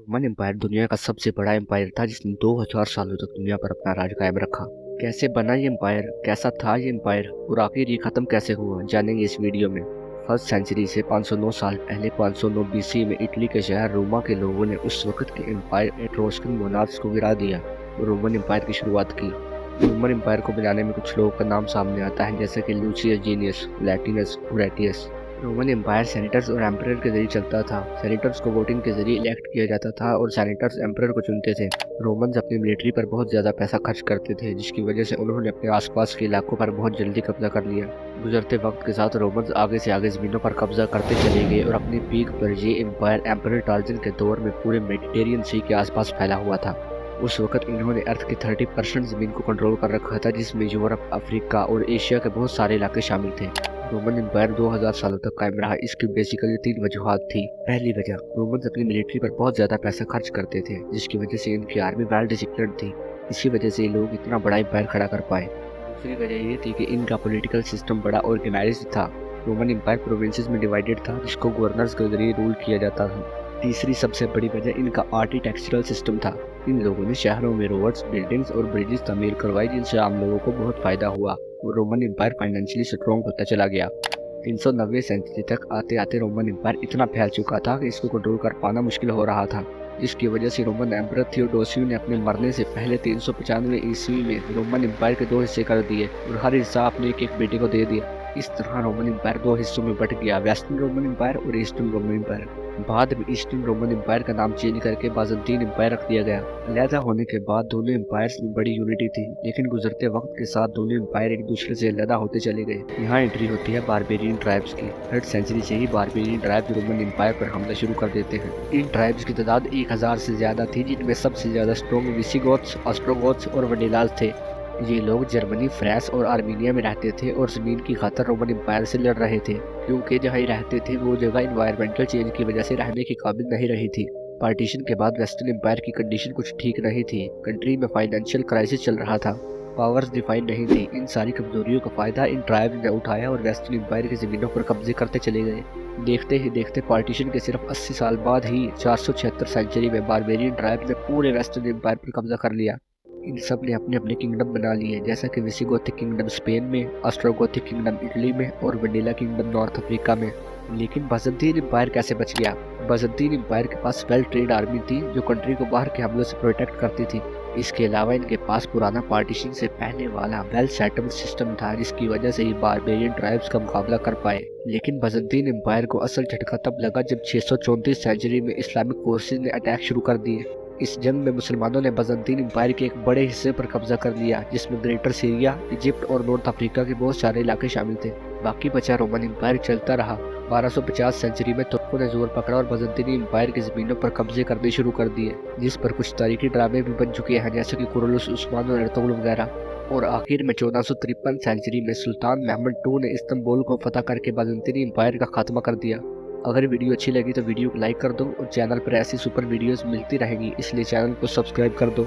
Roman empire दुनिया का सबसे बड़ा एम्पायर था जिसने 2000 सालों तक दुनिया पर अपना राज कायम रखा। कैसे बना ये एम्पायर, कैसा था ये एम्पायर और आखिर ये खत्म कैसे हुआ, जानेंगे इस वीडियो में। फर्स्ट सेंचुरी से 509 साल पहले 509 बीसी में इटली के शहर रोमा के लोगों ने उस वक्त के एम्पायर एट्रोस्कन मोनार्क्स को गिरा दिया और रोमन एम्पायर की शुरुआत की। रोमन एम्पायर को बनाने में कुछ लोगों का नाम सामने आता है, जैसे कि Lucius Junius, Latinus, Horatius. Roman Empire senators और एम्परर के जरिए चलता था। सेनेटर्स को वोटिंग के जरिए इलेक्ट किया जाता था और सेनेटर्स एम्परर को चुनते थे। रोमन्स अपनी मिलिट्री पर बहुत ज़्यादा पैसा खर्च करते थे, जिसकी वजह से उन्होंने अपने आसपास के इलाकों पर बहुत जल्दी कब्जा कर लिया। गुजरते वक्त के साथ रोमन्स आगे से आगे ज़मीनों पर कब्जा करते चले गए और अपनी पीक पर ये एम्पायर एम्परर टार्जन के दौर में पूरे मेडिटेरियन सी के आसपास फैला हुआ था। उस वक्त इन्होंने अर्थ की 30% ज़मीन को कंट्रोल कर रखा था, जिसमें यूरोप, अफ्रीका और एशिया के बहुत सारे इलाके शामिल थे। रोमन एम्पायर 2000 सालों तक कायम रहा। इसकी बेसिकली 3 वजूहात थी। पहली वजह, रोमन्स अपनी मिलिट्री पर बहुत ज़्यादा पैसा खर्च करते थे, जिसकी वजह से इनकी आर्मी वेल डिसिप्लिन्ड थी। इसी वजह से ये लोग इतना बड़ा एम्पायर खड़ा कर पाए। दूसरी वजह ये थी कि इनका पॉलिटिकल सिस्टम बड़ा ऑर्गेनाइज्ड था। रोमन एम्पायर प्रोविंसेस में डिवाइडेड था, जिसको गवर्नर्स के जरिए रूल किया जाता था। तीसरी सबसे बड़ी वजह इनका आर्किटेक्चरल सिस्टम था। इन लोगों ने शहरों में रोड्स, बिल्डिंग्स और ब्रिजेस तमीर करवाई, जिनसे आम लोगों को बहुत फायदा हुआ और रोमन एम्पायर फाइनेंशियली स्ट्रॉन्ग होता चला गया। 390 सेंचुरी तक आते आते रोमन एम्पायर इतना फैल चुका था कि इसको कंट्रोल कर पाना मुश्किल हो रहा था। इसकी वजह से रोमन एम्परर थियोडोसियस ने अपने मरने से पहले 395 ईस्वी में रोमन एम्पायर के 2 हिस्से कर दिए और हर हिस्सा अपने एक एक बेटे को दे दिया। इस तरह रोमन एम्पायर 2 हिस्सों में बट गया, वेस्टर्न रोमन एम्पायर और ईस्टर्न रोमन एम्पायर। बाद में ईस्टर्न रोमन एम्पायर का नाम चेंज करके बाज़ंतीन एम्पायर रख दिया गया। अलहदा होने के बाद दोनों एम्पायर्स में बड़ी यूनिटी थी, लेकिन गुजरते वक्त के साथ दोनों एम्पायर एक दूसरे से अलहदा होते चले गए। यहाँ एंट्री होती है बारबेरियन ट्राइब्स की। 3rd सेंचुरी से ही बारबेरियन ट्राइब्स रोमन एम्पायर पर हमला शुरू कर देते हैं। इन ट्राइब्स की तादाद 1000 से ज्यादा थी, जिनमें सबसे ज्यादा स्ट्रॉन्ग विसिगोथ्स, ऑस्ट्रोगोथ्स और वंडेलास थे। ये लोग जर्मनी, फ्रांस और आर्मीनिया में रहते थे और जमीन की खातर रोमन एम्पायर से लड़ रहे थे, क्योंकि जहाँ ही रहते थे वो जगह इन्वायरमेंटल चेंज की वजह से रहने की काबिल नहीं रही थी। पार्टीशन के बाद वेस्टर्न एम्पायर की कंडीशन कुछ ठीक नहीं थी। कंट्री में फाइनेंशियल क्राइसिस चल रहा था, पावर्स डिफाइन नहीं थी। इन सारी कमजोरियों का फायदा इन ट्राइब्स ने उठाया और वेस्टर्न एम्पायर की जमीनों पर कब्जे करते चले गए। देखते ही देखते पार्टीशन के सिर्फ 80 साल बाद ही 476 सेंचुरी में बारबेरियन ट्राइब्स ने पूरे वेस्टर्न एम्पायर पर कब्जा कर लिया। इन सब ने अपने अपने किंगडम बना लिए, जैसा कि विसिगोथिक किंगडम स्पेन में, ऑस्ट्रोगोथिक किंगडम इटली में और वंडेला किंगडम नॉर्थ अफ्रीका में। लेकिन बाज़ंतीन एम्पायर कैसे बच गया? बाज़ंतीन एम्पायर के पास वेल ट्रेन्ड आर्मी थी, जो कंट्री को बाहर के हमलों से प्रोटेक्ट करती थी। इसके अलावा इनके पास पुराना पार्टीशन से पहले वाला वेल सेटल्ड सिस्टम था, जिसकी वजह से ये बारबेरियन ट्राइब्स का मुकाबला कर पाए। लेकिन बाज़ंतीन एम्पायर को असल झटका तब लगा जब 634 सेंचुरी में इस्लामिक फोर्सेज ने अटैक शुरू कर दिए। इस जंग में मुसलमानों ने बाज़ंतीन एम्पायर के एक बड़े हिस्से पर कब्जा कर लिया, जिसमें ग्रेटर सीरिया, इजिप्ट और नॉर्थ अफ्रीका के बहुत सारे इलाके शामिल थे। बाकी बचा रोमन एम्पायर चलता रहा। 1250 सेंचुरी में तुर्कों ने जोर पकड़ा और बाज़ंतीन एम्पायर की जमीनों पर कब्जे करने शुरू कर दिए, जिस पर कुछ तारीखी ड्रामे भी बन चुके हैं, जैसे कि कुरलुस उस्मान और अर्तुगरुल वगैरह। और आखिर में 1453 सेंचुरी में सुल्तान महमद II ने इस्तांबुल को फतह करके बाज़ंतीन एम्पायर का खात्मा कर दिया। अगर वीडियो अच्छी लगी तो वीडियो को लाइक कर दो और चैनल पर ऐसी सुपर वीडियोस मिलती रहेंगी, इसलिए चैनल को सब्सक्राइब कर दो।